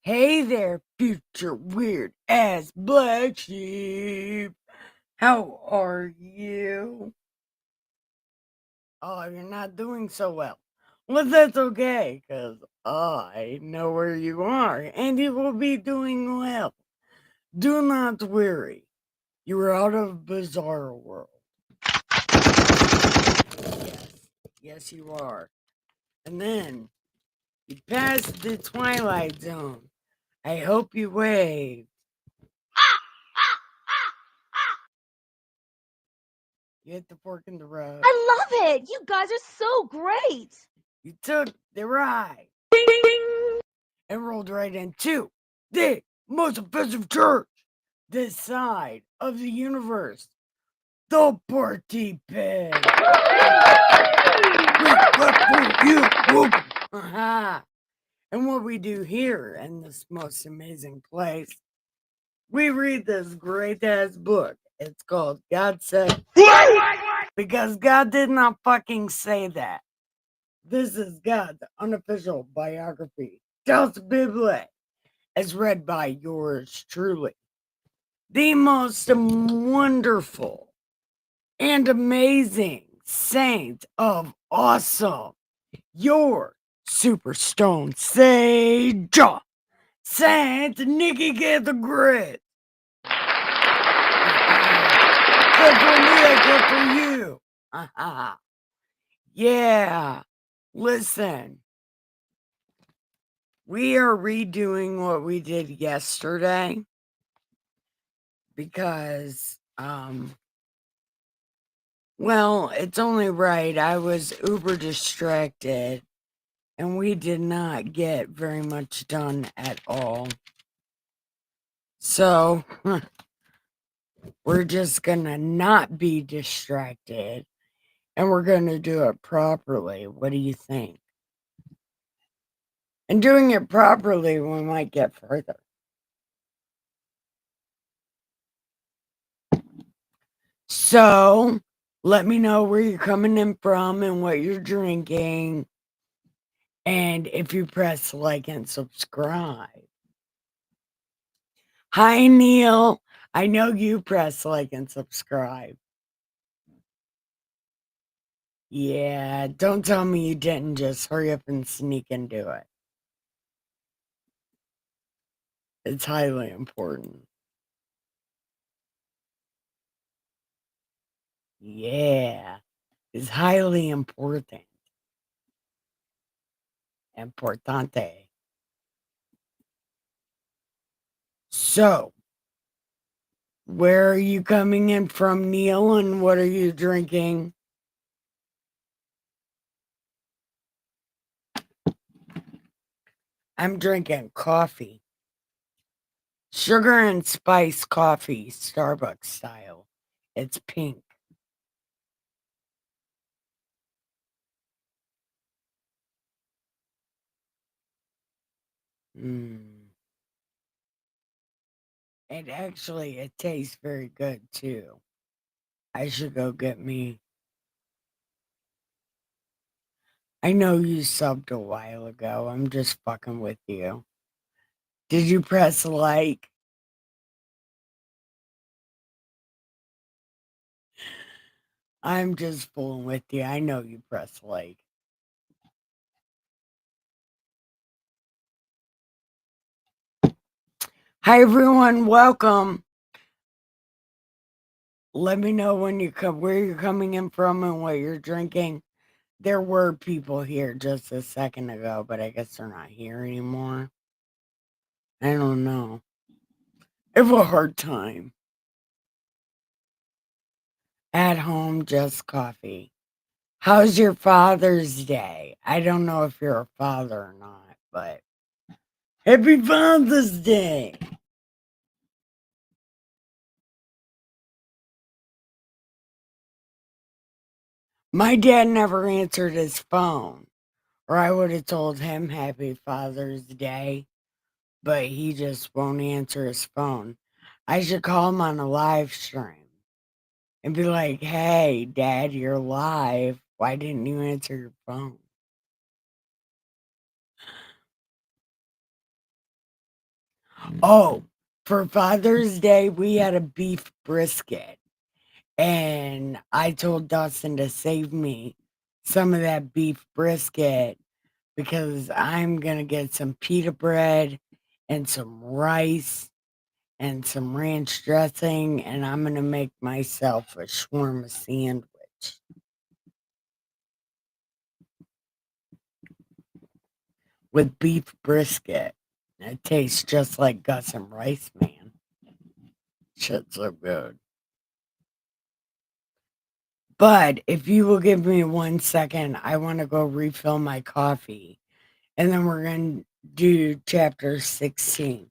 Hey there, future weird ass black sheep. How are you? Oh, you're not doing so well. Well, that's okay, because I know where you are, and you will be doing well. Do not worry. You are out of bizarre world. Yes, yes, you are. And then you passed the Twilight Zone. I hope you wave. You hit the fork in the road. I love it. You guys are so great. You took the ride and rolled right into the most offensive church this side of the universe, the party pit. We clap for you. Whoop. And what we do here in this most amazing place, we read this great ass book. It's called God Said, because God did not fucking say that. This is God's unofficial biography, Das Bible, as read by yours truly, the most wonderful and amazing saint of awesome, your super stone sage, Saint Nikki Get the Grit. Good for me, good for you. Yeah, listen. We are redoing what we did yesterday because, well, it's only right. I was uber distracted and we did not get very much done at all. So, we're just gonna not be distracted and we're gonna do it properly. What do you think? And doing it properly, we might get further. So, let me know where you're coming in from and what you're drinking. And if you press like and subscribe. Hi, Neil. I know you press like and subscribe. Yeah, don't tell me you didn't. Just hurry up and sneak and do it. It's highly important. Yeah, it's highly important. Importante. So, where are you coming in from, Neil, and what are you drinking? I'm drinking coffee. Sugar and spice coffee, Starbucks style. It's pink. Mm. And actually, it tastes very good too. I should go get me. I know you subbed a while ago. I'm just fucking with you. Did you press like? I'm just fooling with you. I know you press like. Hi everyone, welcome. Let me know when you come, where you're coming in from and what you're drinking. There were people here just a second ago, but I guess they're not here anymore. I don't know. I have a hard time. At home, just coffee. How's your Father's Day? I don't know if you're a father or not, but happy Father's Day. My dad never answered his phone, or I would have told him happy Father's Day, but he just won't answer his phone. I should call him on a live stream and be like, hey, Dad, you're live. Why didn't you answer your phone? Oh, for Father's Day, we had a beef brisket. And I told Dustin to save me some of that beef brisket because I'm going to get some pita bread and some rice and some ranch dressing, and I'm going to make myself a shawarma sandwich with beef brisket. It tastes just like Gus and Rice, man. Shit's so good. But if you will give me 1 second, I want to go refill my coffee. And then we're going to do chapter 16.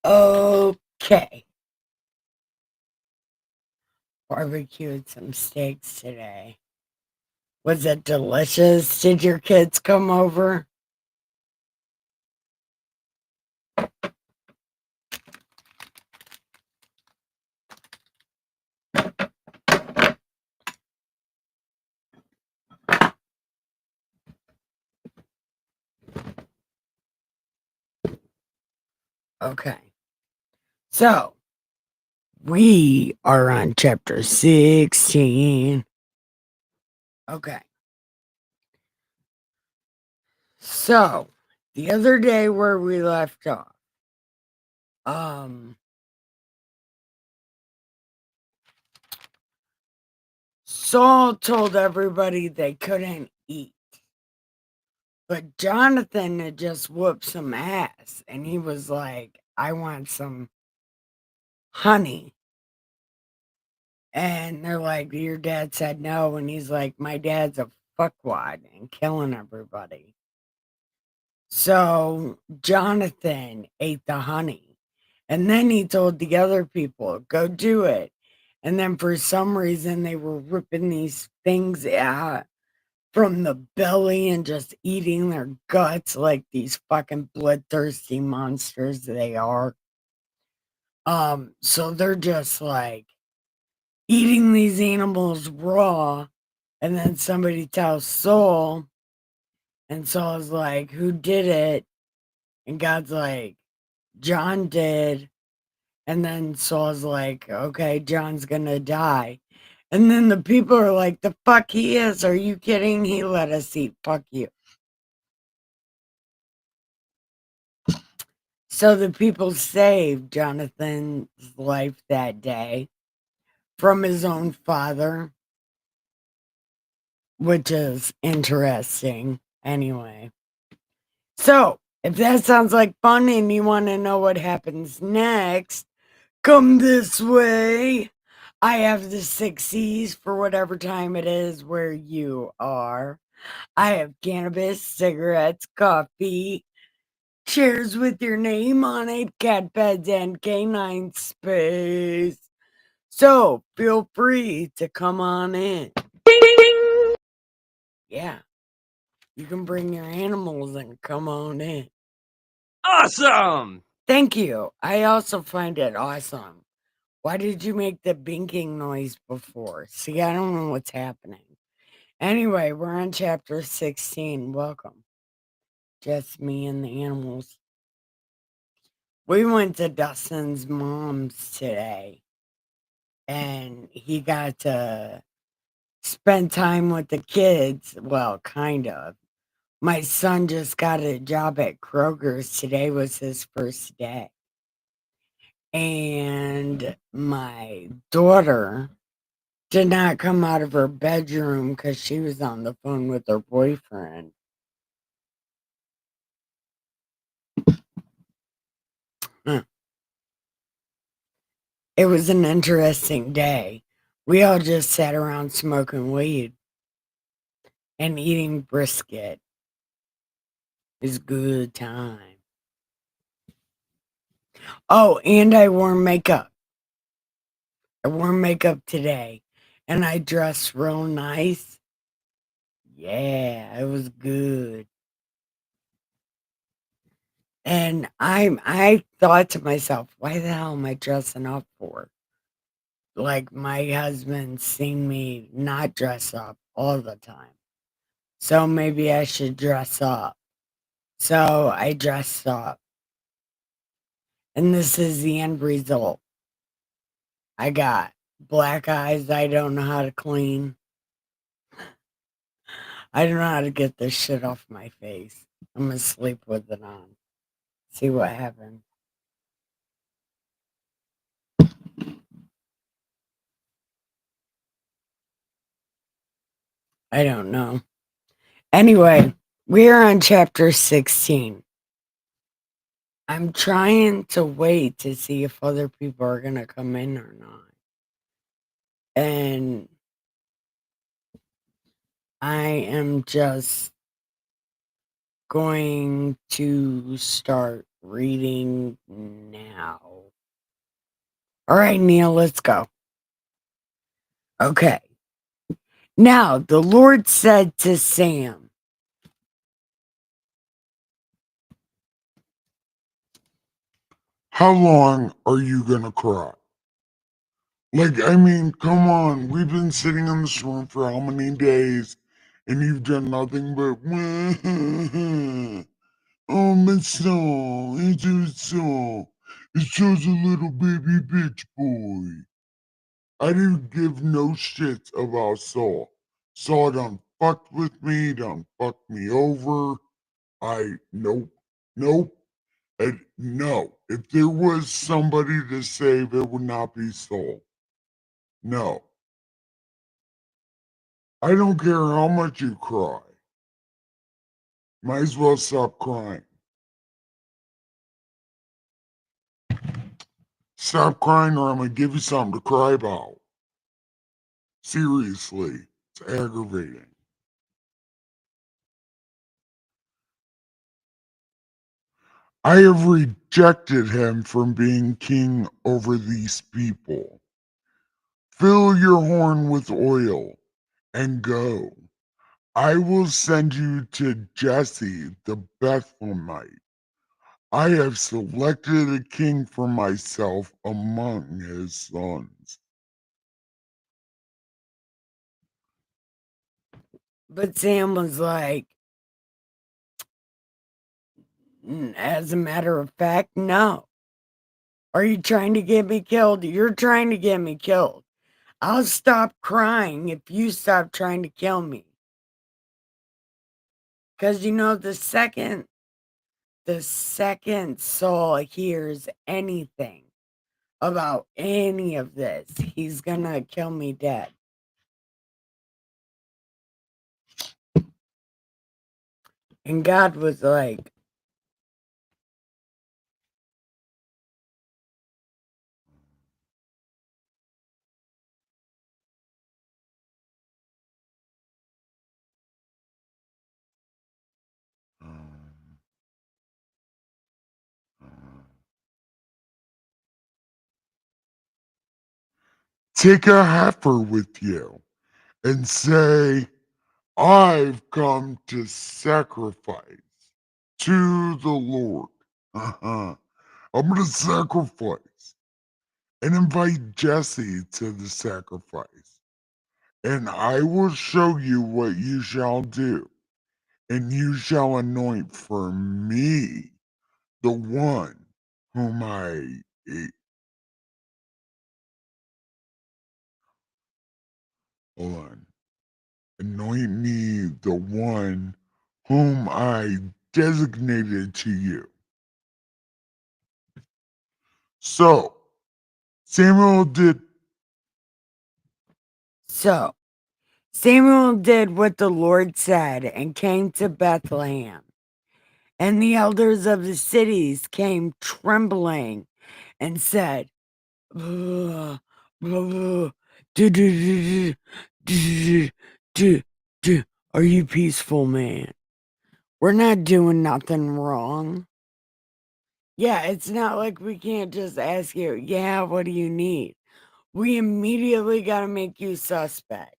Okay. Barbecued some steaks today. Was it delicious? Did your kids come over? Okay. So, we are on chapter 16. Okay. So, the other day where we left off, Saul told everybody they couldn't eat. But Jonathan had just whooped some ass, and he was like, I want some honey. And they're like, your dad said no. And he's like, my dad's a fuckwad and killing everybody. So Jonathan ate the honey. And then he told the other people, go do it. And then for some reason, they were ripping these things out from the belly and just eating their guts like these fucking bloodthirsty monsters they are. So they're just like eating these animals raw, and then somebody tells Saul, and Saul's like, who did it? And God's like, John did. And then Saul's like, okay, John's gonna die. And then the people are like, the fuck he is. Are you kidding? He let us eat. Fuck you. So the people saved Jonathan's life that day from his own father, which is interesting anyway. So, if that sounds like fun and you want to know what happens next, come this way. I have the 6Cs for whatever time it is where you are. I have cannabis, cigarettes, coffee, chairs with your name on it, cat beds, and canine space. So feel free to come on in. Ding, ding, ding. Yeah, you can bring your animals and come on in. Awesome! Thank you. I also find it awesome. Why did you make the binking noise before? See, I don't know what's happening. Anyway, we're on chapter 16. Welcome. Just me and the animals. We went to Dustin's mom's today, and he got to spend time with the kids. Well, kind of. My son just got a job at Kroger's. Today was his first day. And my daughter did not come out of her bedroom because she was on the phone with her boyfriend. Huh. It was an interesting day. We all just sat around smoking weed and eating brisket. It was a good time. Oh, and I wore makeup. I wore makeup today and I dressed real nice. Yeah, it was good. And I thought to myself, why the hell am I dressing up for? Like my husband's seen me not dress up all the time. So maybe I should dress up. So I dressed up. And this is the end result. I got black eyes I don't know how to clean. I don't know how to get this shit off my face. I'm gonna sleep with it on. See what happens. I don't know. Anyway, we're on chapter 16. I'm trying to wait to see if other people are gonna come in or not. And I am just going to start reading now. All right, Neil, let's go. Okay. Now, the Lord said to Sam, how long are you gonna cry? Like, I mean, come on. We've been sitting in this room for how many days, and you've done nothing but, oh, my soul, it's a soul. It's just a little baby bitch boy. I didn't give no shits about Saul. Saul done fucked with me, done fucked me over. Nope, nope. And no, if there was somebody to save, it would not be Saul. No. I don't care how much you cry. Might as well stop crying. Stop crying or I'm going to give you something to cry about. Seriously, it's aggravating. I have rejected him from being king over these people. Fill your horn with oil and go. I will send you to Jesse the Bethlehemite. I have selected a king for myself among his sons. but Sam was like, as a matter of fact, no. Are you trying to get me killed? You're trying to get me killed. I'll stop crying if you stop trying to kill me. Because you know, the second Saul hears anything about any of this, he's gonna kill me dead. And God was like, Take a heifer with you and say, I've come to sacrifice to the Lord. I'm going to sacrifice and invite Jesse to the sacrifice. And I will show you what you shall do. And you shall anoint for me the one whom hold on, anoint me the one whom I designated to you. So Samuel did. so Samuel did what the Lord said and came to Bethlehem. And the elders of the cities came trembling and said, Blah, blah, blah. Do, do, do, do, do, do. Are you peaceful, man? We're not doing nothing wrong. Yeah, it's not like we can't just ask you, yeah, what do you need? We immediately got to make you suspect.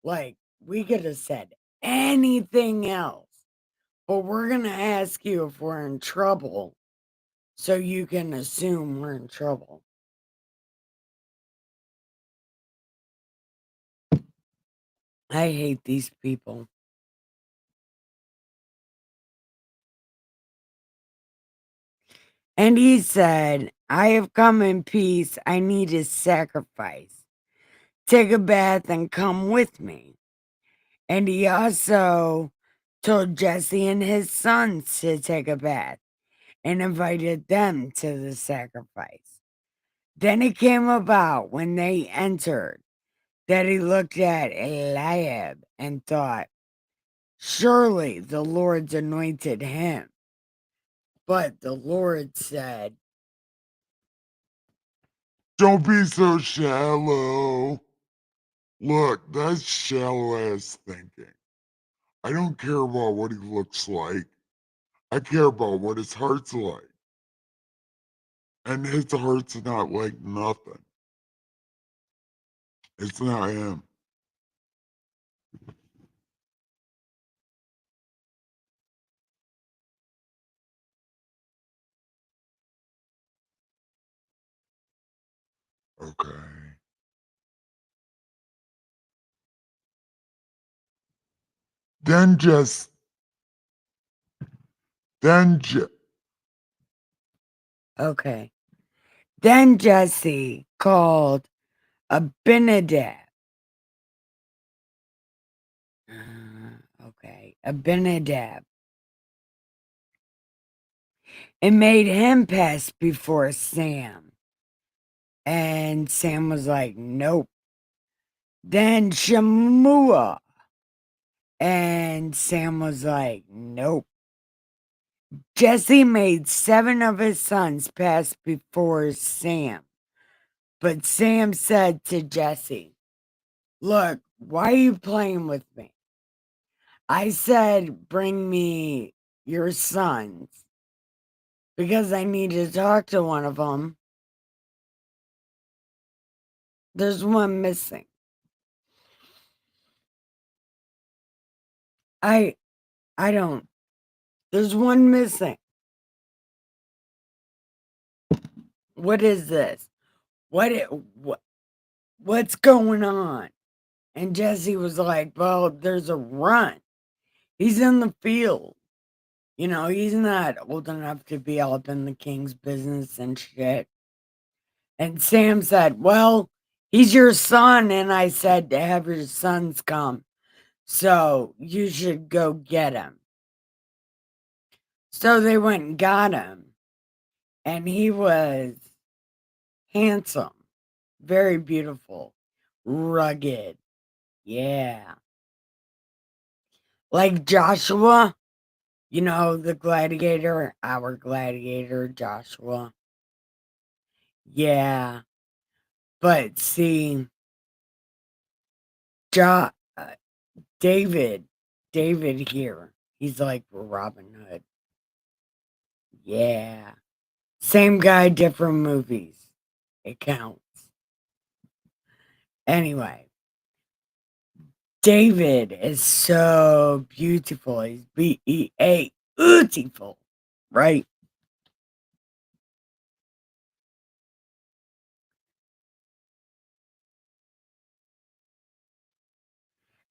Like, we could have said anything else, but we're going to ask you if we're in trouble so you can assume we're in trouble. I hate these people. And he said, I have come in peace. I need a sacrifice. Take a bath and come with me. And he also told Jesse and his sons to take a bath and invited them to the sacrifice. Then it came about when they entered that he looked at Eliab and thought, surely the Lord's anointed him. But the Lord said, Don't be so shallow. Look, that's shallow ass thinking. I don't care about what he looks like. I care about what his heart's like. And his heart's not like nothing. It's not him. Okay. Then just, then just, okay. Then Jesse called Abinadab. Okay, Abinadab. And made him pass before Sam. And Sam was like, nope. Then Shemua. And Sam was like, nope. Jesse made 7 of his sons pass before Sam. But Sam said to Jesse, look, why are you playing with me? I said, bring me your sons because I need to talk to one of them. There's one missing. I don't. There's one missing. What is this? What's going on? And Jesse was like, well, there's a run. He's in the field. You know, he's not old enough to be up in the king's business and shit. And Sam said, well, he's your son. And I said to have your sons come. So you should go get him. So they went and got him. And he was handsome, very beautiful, rugged. Yeah. Like Joshua, you know, the gladiator, our gladiator, Joshua. Yeah. But see, jo- uh, David, David here, he's like Robin Hood. Yeah. Same guy, different movies. It counts. Anyway, David is so beautiful. He's B-E-A, beautiful, right?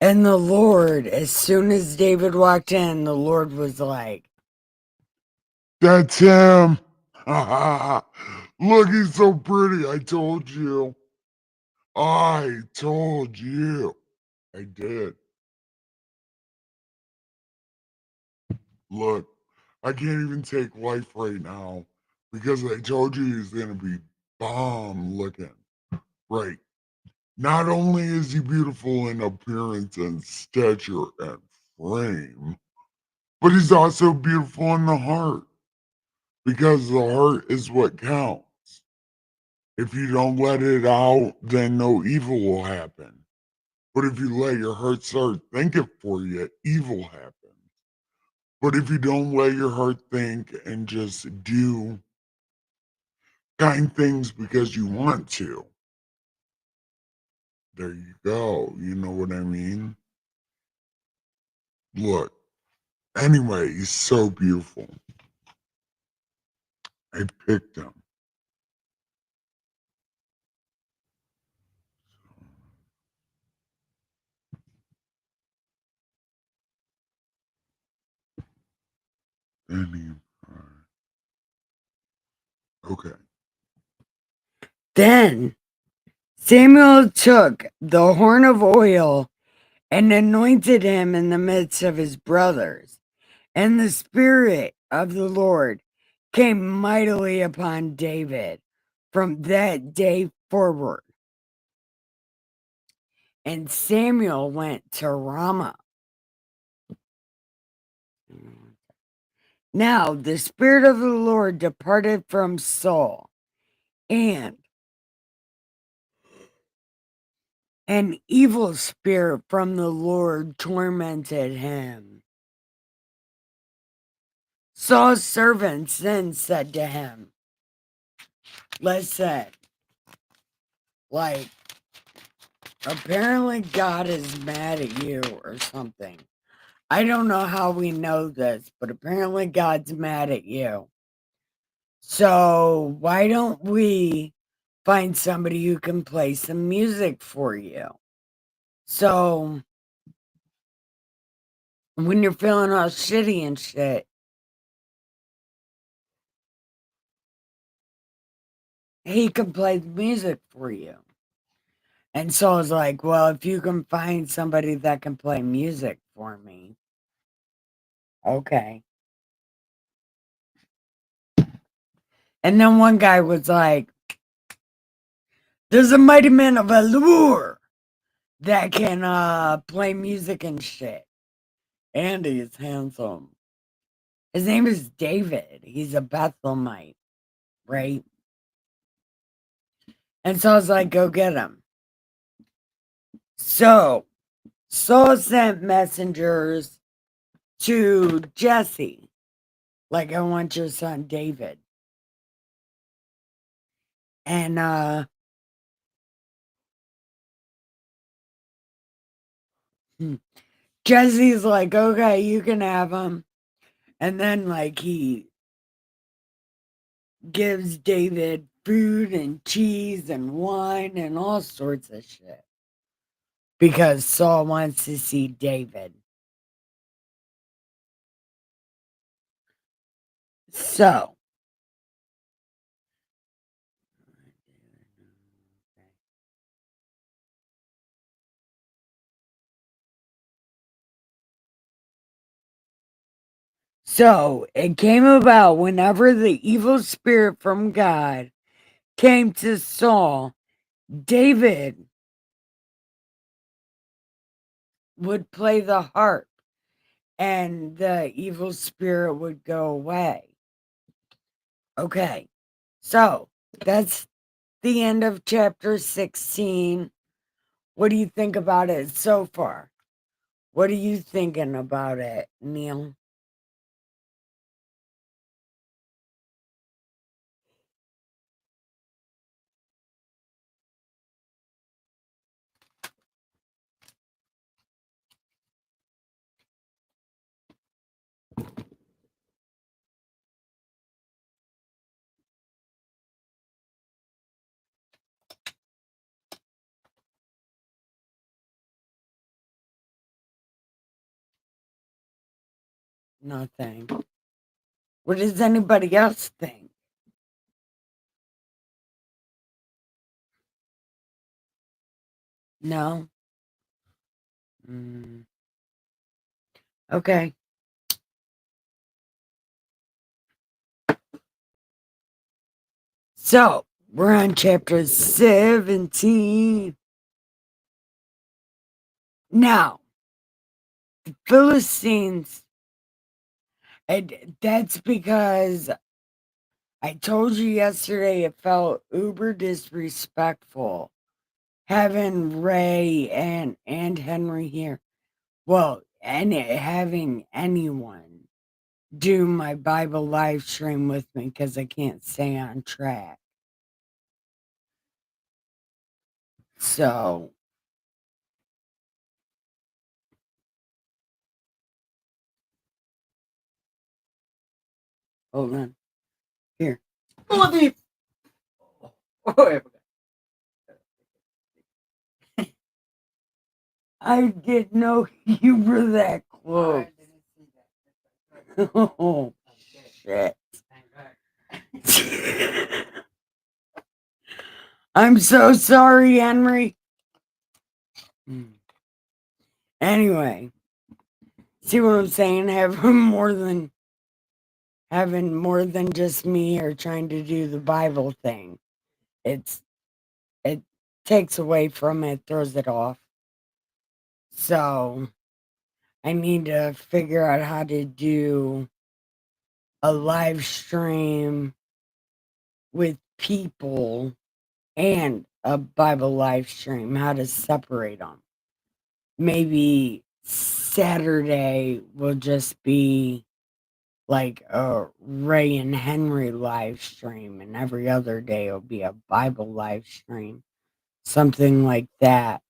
And the Lord, as soon as David walked in, the Lord was like, that's him. Look, he's so pretty. I told you. I told you. I did. Look, I can't even take life right now because I told you he's going to be bomb looking. Right. Not only is he beautiful in appearance and stature and frame, but he's also beautiful in the heart because the heart is what counts. If you don't let it out, then no evil will happen. But if you let your heart start thinking for you, evil happens. But if you don't let your heart think and just do kind things because you want to, there you go. You know what I mean? Look, anyway, he's so beautiful. I picked him. Then okay. Then Samuel took the horn of oil and anointed him in the midst of his brothers. And the Spirit of the Lord came mightily upon David from that day forward. And Samuel went to Ramah. Now the Spirit of the Lord departed from Saul, and an evil spirit from the Lord tormented him. Saul's servants then said to him, listen, like, apparently God is mad at you or something. I don't know how we know this, but apparently God's mad at you. So why don't we find somebody who can play some music for you? So when you're feeling all shitty and shit, he can play the music for you. And so I was like, well, if you can find somebody that can play music for me, okay. And then one guy was like, there's a mighty man of Allure that can play music and shit. And he's handsome. His name is David. He's a Bethlehemite, right? And so I was like, go get him. So Saul sent messengers to Jesse, like, I want your son David. And Jesse's like, okay, you can have him. And then, like, he gives David food and cheese and wine and all sorts of shit. Because Saul wants to see David. So, it came about whenever the evil spirit from God came to Saul, David would play the harp and the evil spirit would go away. Okay, so that's the end of chapter 16. What do you think about it so far? What are you thinking about it, Neil? Nothing. What does anybody else think? No? Okay. So, we're on chapter 17. Now, the Philistines, and that's because I told you yesterday it felt uber disrespectful having Ray and Henry here. Well, and having anyone do my Bible live stream with me because I can't stay on track. So, hold on. Here. Oh, the. Oh, I didn't know you were that close. Oh, shit. I'm so sorry, Henry. Anyway, see what I'm saying? Having more than just me or trying to do the Bible thing. It takes away from it, throws it off. So I need to figure out how to do a live stream with people and a Bible live stream, how to separate them. Maybe Saturday will just be like a Ray and Henry live stream, and every other day will be a Bible live stream. Something like that.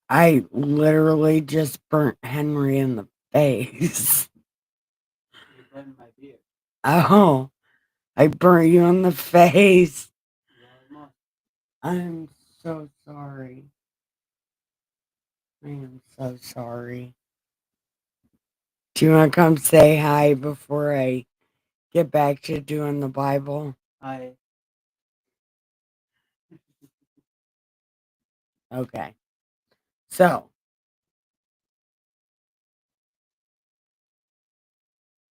I literally just burnt Henry in the face. You burned my beard. Oh, I burnt you in the face. Yeah, I'm so sorry. I am so sorry. Do you want to come say hi before I get back to doing the Bible? I Okay. So,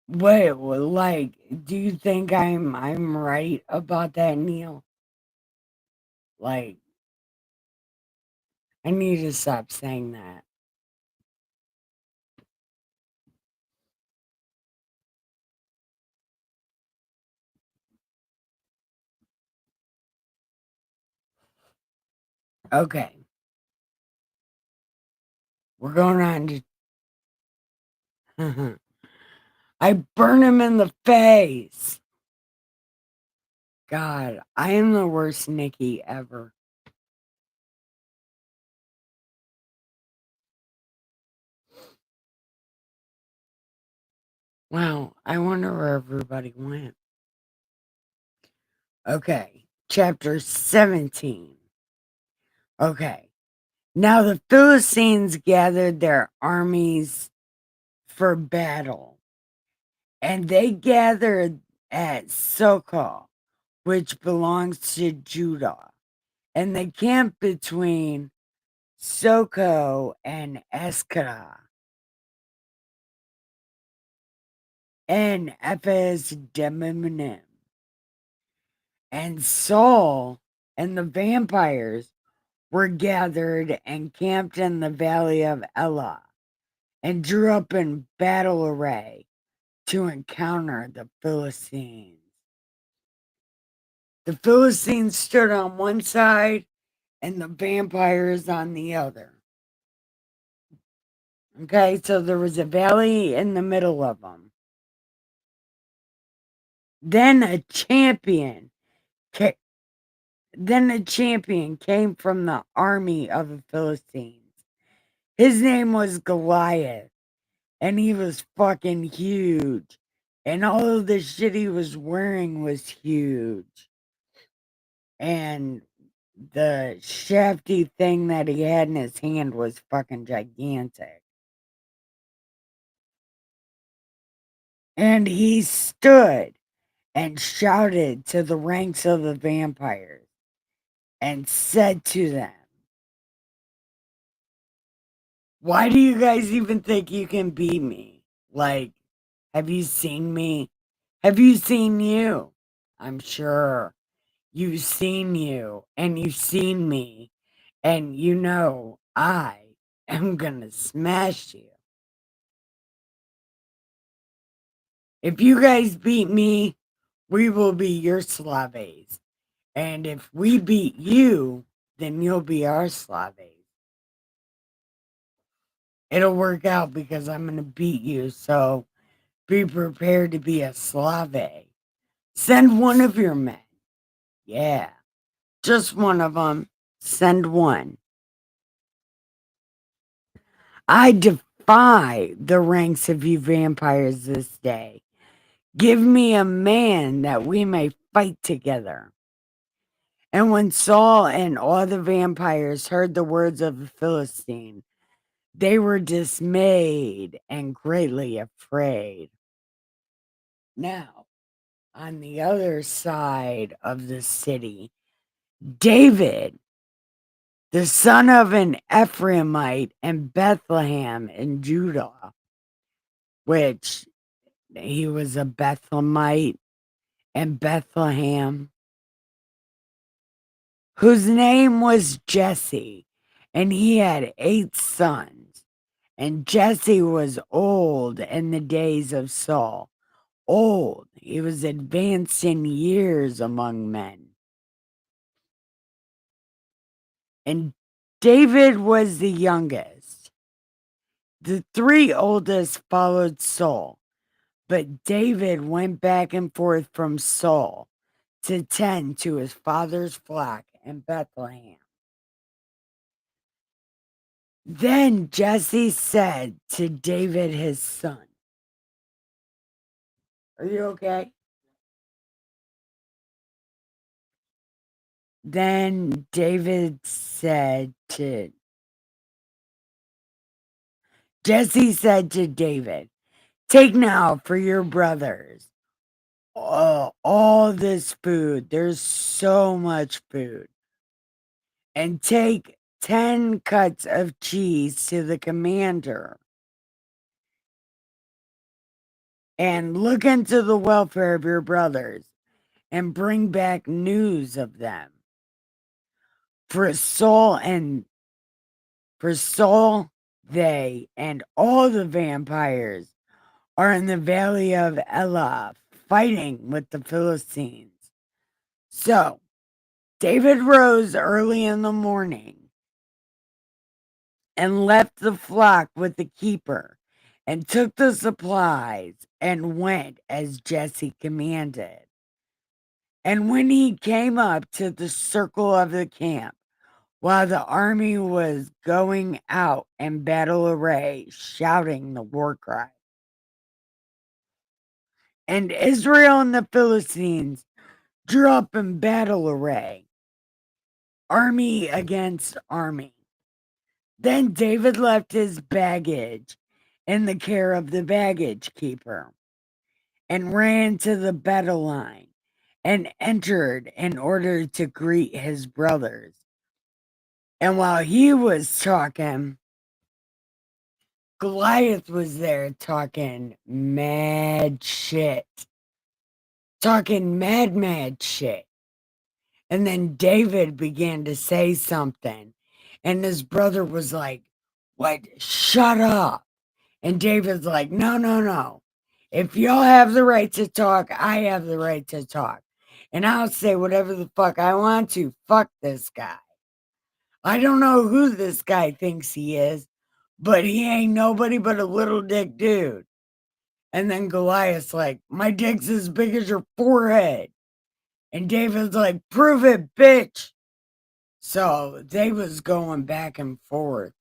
wait, like, do you think I'm right about that, Neil? Like, I need to stop saying that. Okay. We're going on to. I burn him in the face. God, I am the worst Nikki ever. Wow, I wonder where everybody went. Okay, chapter 17. Okay, now the Philistines gathered their armies for battle, and they gathered at Sokol, which belongs to Judah, and they camped between Soko and Eskara and Ephes Demimnim. And Saul and the vampires were gathered and camped in the valley of Elah and drew up in battle array to encounter the Philistines. The Philistines stood on one side and the vampires on the other. Okay, so there was a valley in the middle of them. Then a champion came from the army of the Philistines. His name was Goliath, and he was fucking huge. And all of the shit he was wearing was huge. And the shafty thing that he had in his hand was fucking gigantic. And he stood and shouted to the ranks of the vampires and said to them, "Why do you guys even think you can beat me? Like, have you seen me? Have you seen you? I'm sure you've seen you and you've seen me, and you know I am gonna smash you. If you guys beat me, we will be your slaves. And if we beat you, then you'll be our slaves. It'll work out because I'm going to beat you. So be prepared to be a slave. Send one of your men. Yeah. Just one of them. Send one. I defy the ranks of you vampires this day. Give me a man that we may fight together. And when Saul and all the vampires heard the words of the Philistine, they were dismayed and greatly afraid. Now, on the other side of the city, David, the son of an Ephraimite in Bethlehem in Judah, which he was a Bethlehemite in Bethlehem, whose name was Jesse, and he had 8 sons. And Jesse was old in the days of Saul. Old, he was advanced in years among men. And David was the youngest. The 3 oldest followed Saul, but David went back and forth from Saul to tend to his father's flock in Bethlehem. Then Jesse said to David his son, "Are you okay?" Then Jesse said to David, "Take now for your brothers all this food. There's so much food. And take 10 cuts of cheese to the commander. And look into the welfare of your brothers and bring back news of them. For Saul, they and all the vampires are in the valley of Elah fighting with the Philistines." So David rose early in the morning and left the flock with the keeper and took the supplies and went as Jesse commanded. And when he came up to the circle of the camp, while the army was going out in battle array, shouting the war cry, and Israel and the Philistines drew up in battle array, army against army. Then David left his baggage in the care of the baggage keeper and ran to the battle line and entered in order to greet his brothers. And while he was talking, Goliath was there talking mad shit. Talking mad shit. And then David began to say something. And his brother was like, "What? Shut up." And David's like, No. If y'all have the right to talk, I have the right to talk. And I'll say whatever the fuck I want to. Fuck this guy. I don't know who this guy thinks he is, but he ain't nobody but a little dick dude. And then Goliath's like, "My dick's as big as your forehead." And David's like, "Prove it, bitch." So they was going back and forth.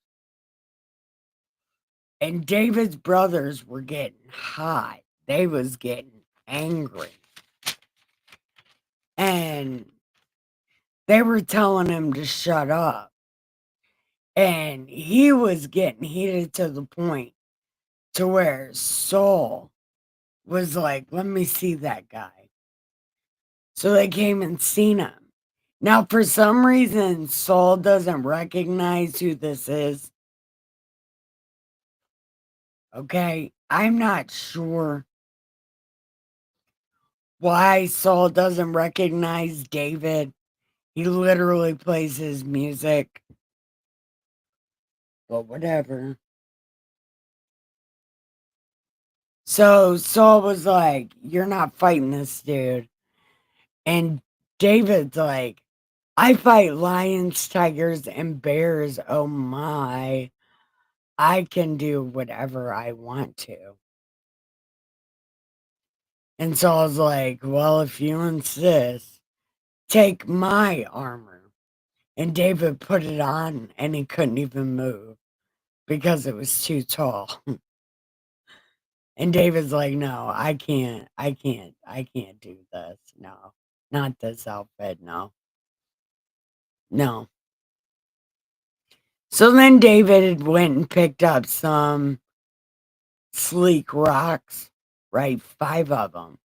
And David's brothers were getting hot. They was getting angry. And they were telling him to shut up. And he was getting heated to the point to where Saul was like, "Let me see that guy." So they came and seen him. Now, for some reason, Saul doesn't recognize who this is. Okay, I'm not sure why Saul doesn't recognize David. He literally plays his music. But whatever. So Saul was like, "You're not fighting this dude." And David's like, "I fight lions, tigers, and bears. Oh my. I can do whatever I want to." And Saul's like, "Well, if you insist, take my armor." And David put it on and he couldn't even move because it was too tall. And David's like, "No, I can't do this. No, not this outfit. No, no." So then David went and picked up some sleek rocks, right? 5 of them,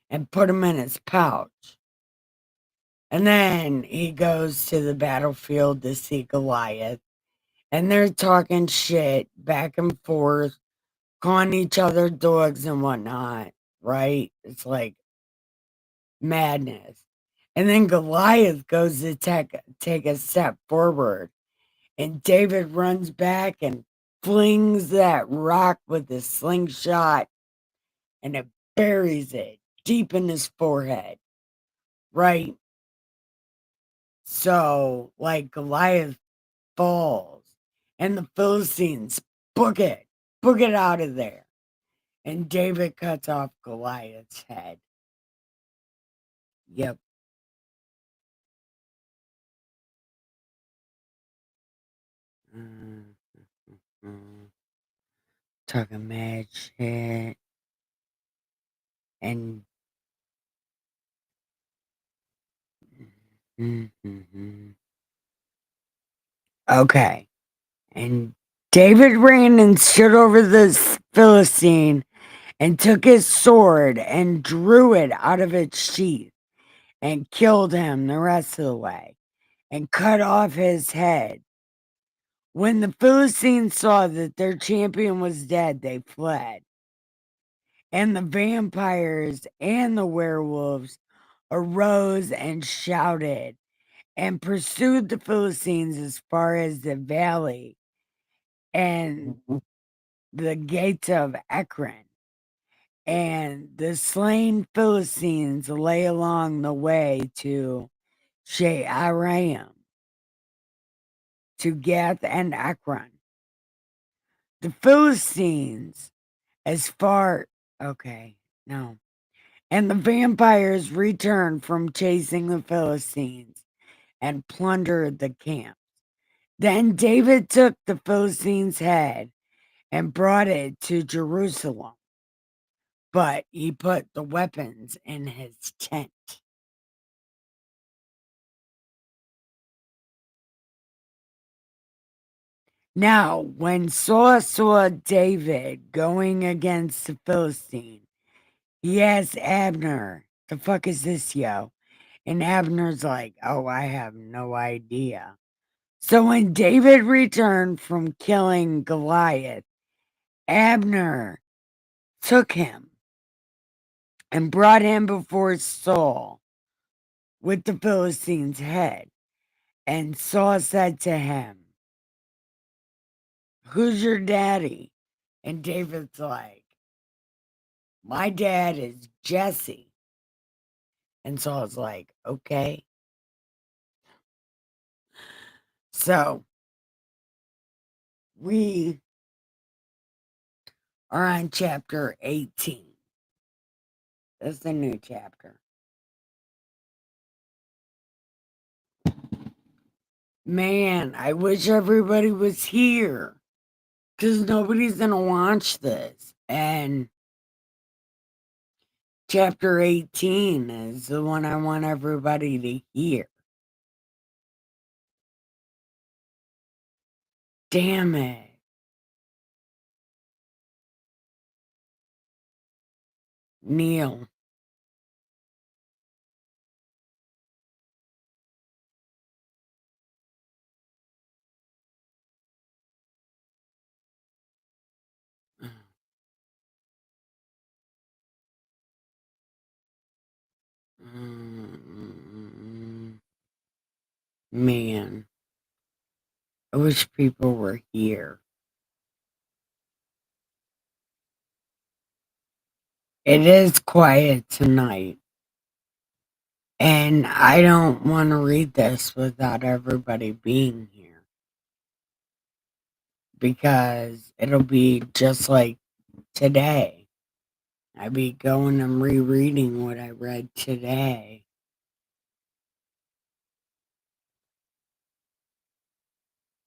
and put them in his pouch. And then he goes to the battlefield to see Goliath. And they're talking shit back and forth, calling each other dogs and whatnot, right? It's like madness. And then Goliath goes to take a step forward, and David runs back and flings that rock with his slingshot, and it buries it deep in his forehead, right? So, like, Goliath falls, and the Philistines book it out of there. And David cuts off Goliath's head. Yep. Mm, Talking mad shit. And okay. And David ran and stood over the Philistine and took his sword and drew it out of its sheath and killed him the rest of the way and cut off his head. When the Philistines saw that their champion was dead, they fled. And the vampires and the werewolves arose and shouted and pursued the Philistines as far as the valley and the gates of Ekron. And the slain Philistines lay along the way to She'arim, to Gath and Ekron. The Philistines, as far, okay, no. And the vampires returned from chasing the Philistines and plundered the camp. Then David took the Philistines' head and brought it to Jerusalem, but he put the weapons in his tent. Now, when Saul saw David going against the Philistine, he asked Abner, "The fuck is this, yo?" And Abner's like, "Oh, I have no idea." So when David returned from killing Goliath, Abner took him and brought him before Saul with the Philistine's head. And Saul said to him, "Who's your daddy?" And David's like, "My dad is Jesse." And Saul's like, "Okay." So we are on chapter 18. That's the new chapter. Man, I wish everybody was here because nobody's going to watch this. And chapter 18 is the one I want everybody to hear. Damn it. Neil. Man, I wish people were here. It is quiet tonight, and I don't want to read this without everybody being here because it'll be just like today. I'd be going and rereading what I read today.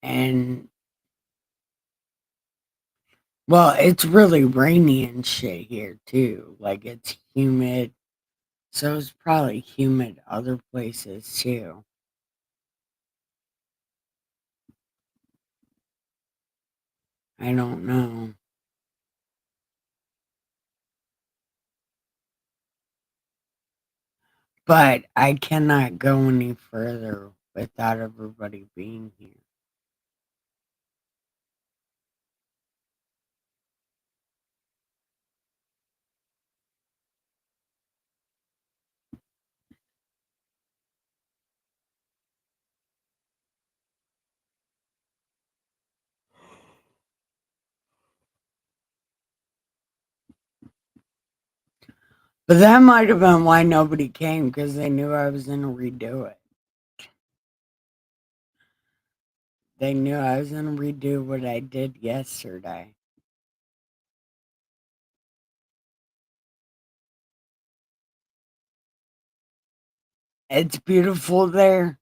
And, well, it's really rainy and shit here, too. Like, it's humid. So it's probably humid other places, too. I don't know. But I cannot go any further without everybody being here. But that might have been why nobody came, because they knew I was going to redo it. They knew I was going to redo what I did yesterday. It's beautiful there.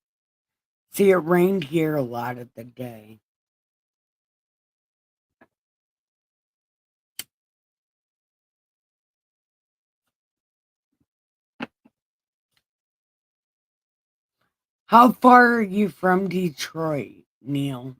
See, it rained here a lot of the day. How far are you from Detroit, Neil?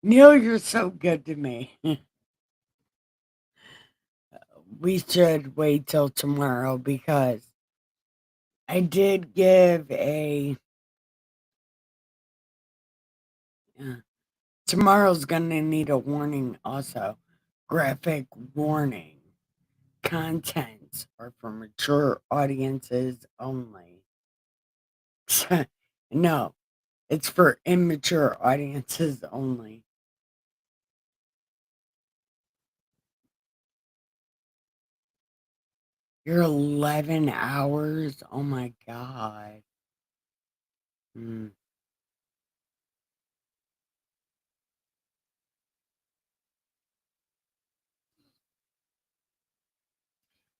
Neil, you're so good to me. We should wait till tomorrow because I did give a. Tomorrow's gonna need a warning also. Graphic warning. Contents are for mature audiences only. No, it's for immature audiences only. You're 11 hours? Oh my god. Hmm.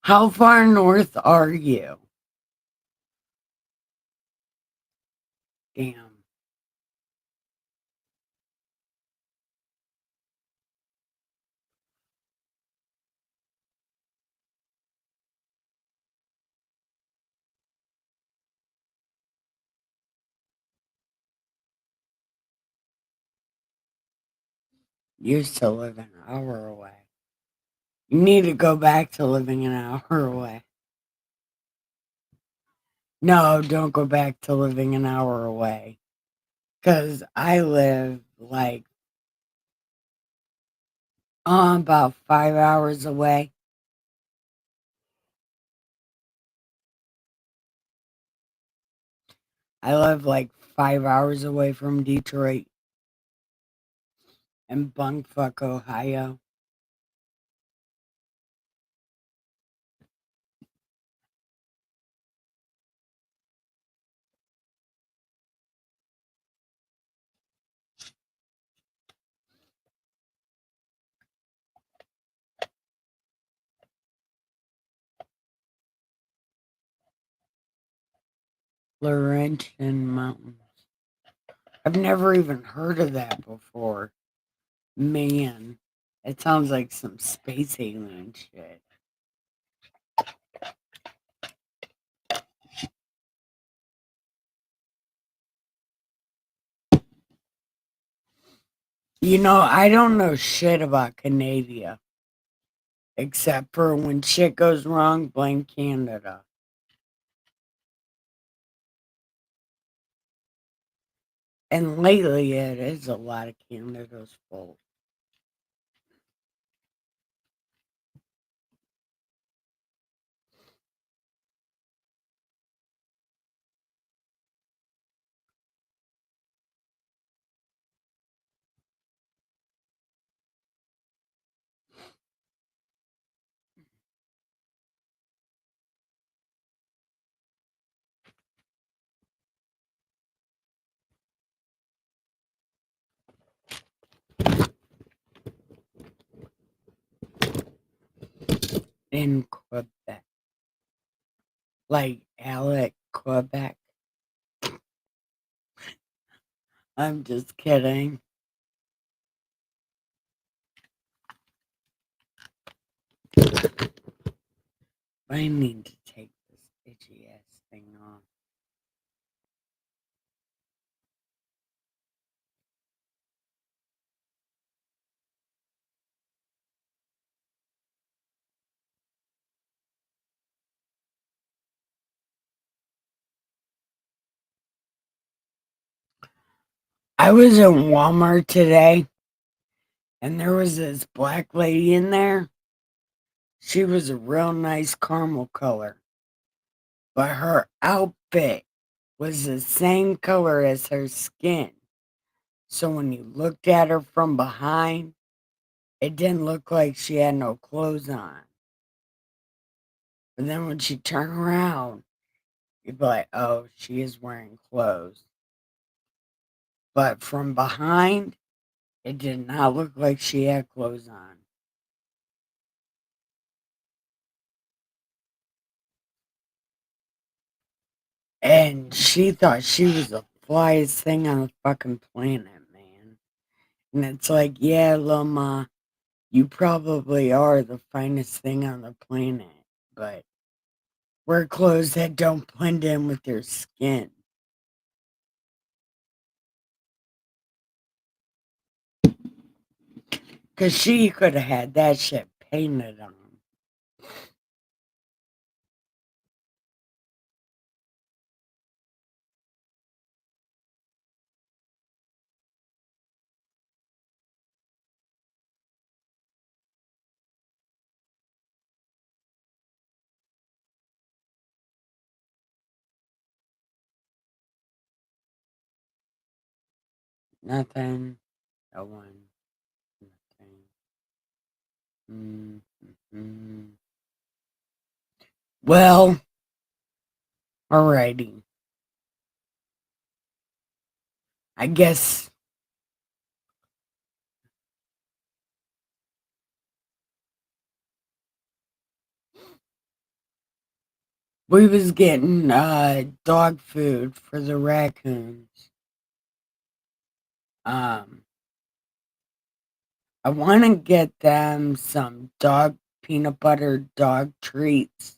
How far north are you? Damn. You used to live an hour away. You need to go back to living an hour away. No, don't go back to living an hour away. Because I live like about 5 hours away. I live like 5 hours away from Detroit in Bunkfuck, Ohio. Laurentian Mountains. I've never even heard of that before. Man, it sounds like some space alien shit. You know, I don't know shit about Canada, except for when shit goes wrong, blame Canada. And lately, it is a lot of Canada's fault. In Quebec. Like Alec, Quebec. I'm just kidding. I need to take this itchy ass thing off. I was in Walmart today and there was this black lady in there. She was a real nice caramel color, but her outfit was the same color as her skin. So when you looked at her from behind, it didn't look like she had no clothes on. But then when she turned around, you'd be like, oh, she is wearing clothes. But from behind, it did not look like she had clothes on. And she thought she was the flyest thing on the fucking planet, man. And it's like, yeah, Loma, you probably are the finest thing on the planet, but wear clothes that don't blend in with your skin. Because she could have had that shit painted on. Nothing. No one. Nothing. Mm-hmm. Well, alrighty. I guess we was getting dog food for the raccoons. Um, I want to get them some dog peanut butter dog treats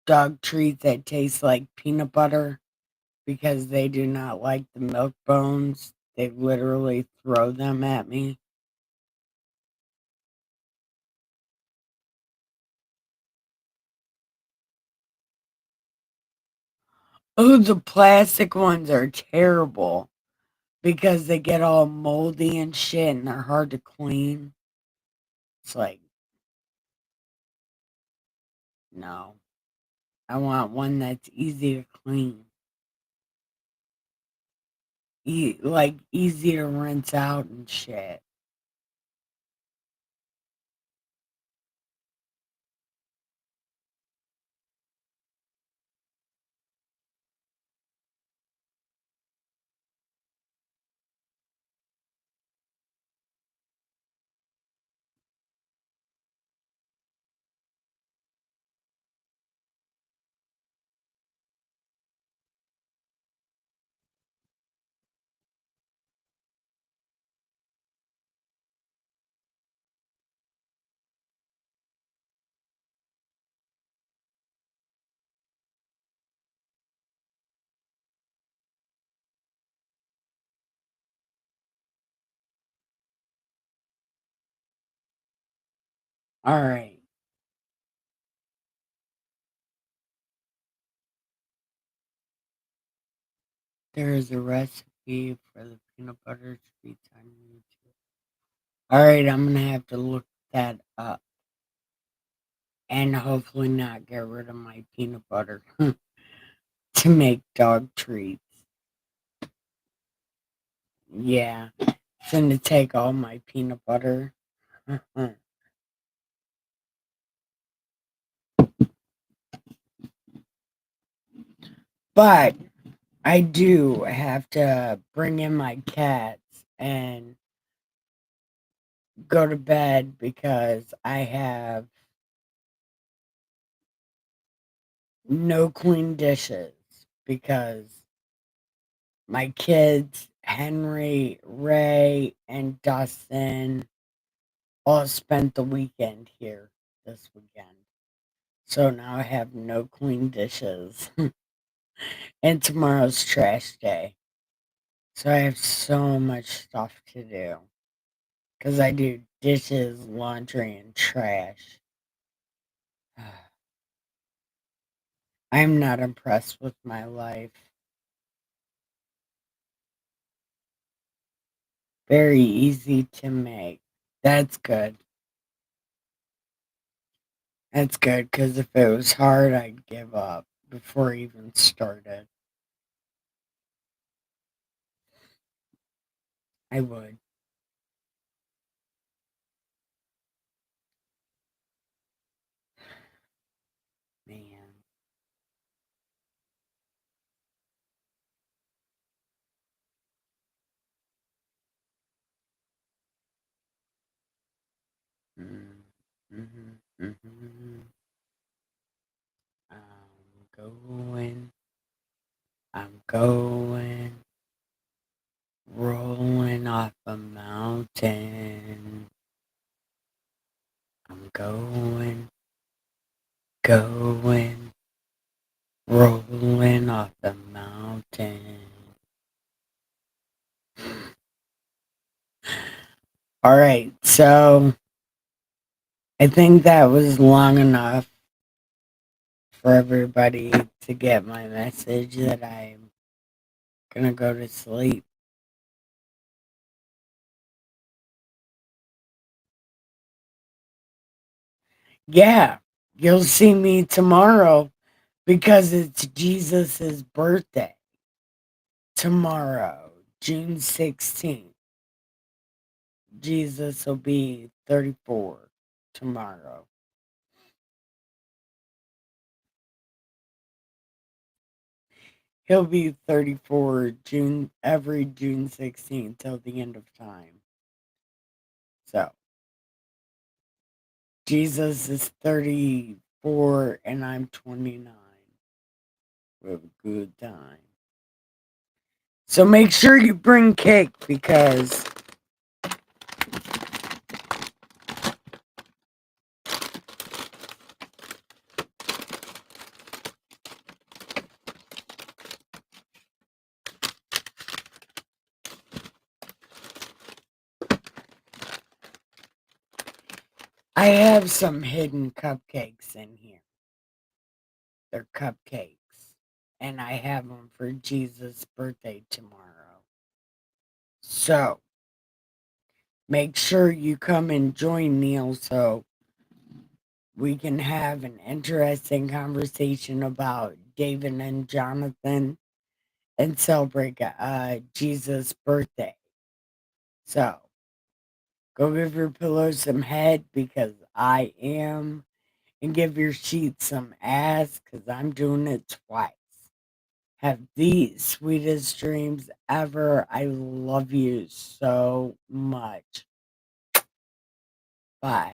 that taste like peanut butter because they do not like the milk bones. They literally throw them at me. Oh, the plastic ones are terrible because they get all moldy and shit and they're hard to clean. It's like, no. I want one that's easy to clean. Like easy to rinse out and shit. All right. There is a recipe for the peanut butter treats on YouTube. All right, I'm gonna have to look that up and hopefully not get rid of my peanut butter to make dog treats. Yeah, it's gonna take all my peanut butter. But I do have to bring in my cats and go to bed because I have no clean dishes because my kids, Henry, Ray, and Dustin, all spent the weekend here this weekend. So now I have no clean dishes. And tomorrow's trash day. So I have so much stuff to do. Because I do dishes, laundry, and trash. I'm not impressed with my life. Very easy to make. That's good. That's good, because if it was hard, I'd give up before I even started. I would. Man. Mm-hmm. I'm going, rolling off a mountain. I'm going, rolling off the mountain. All right, so I think that was long enough for everybody to get my message that I'm gonna go to sleep. Yeah, you'll see me tomorrow because it's Jesus's birthday. Tomorrow, June 16th. Jesus will be 34 tomorrow. He'll be 34 every June 16th till the end of time. So, Jesus is 34 and I'm 29. We have a good time. So make sure you bring cake because I have some hidden cupcakes in here. They're cupcakes. And I have them for Jesus' birthday tomorrow. So, make sure you come and join Neil so we can have an interesting conversation about David and Jonathan and celebrate Jesus' birthday. So, go give your pillow some head because I am, and give your sheets some ass because I'm doing it twice. Have the sweetest dreams ever. I love you so much. Bye.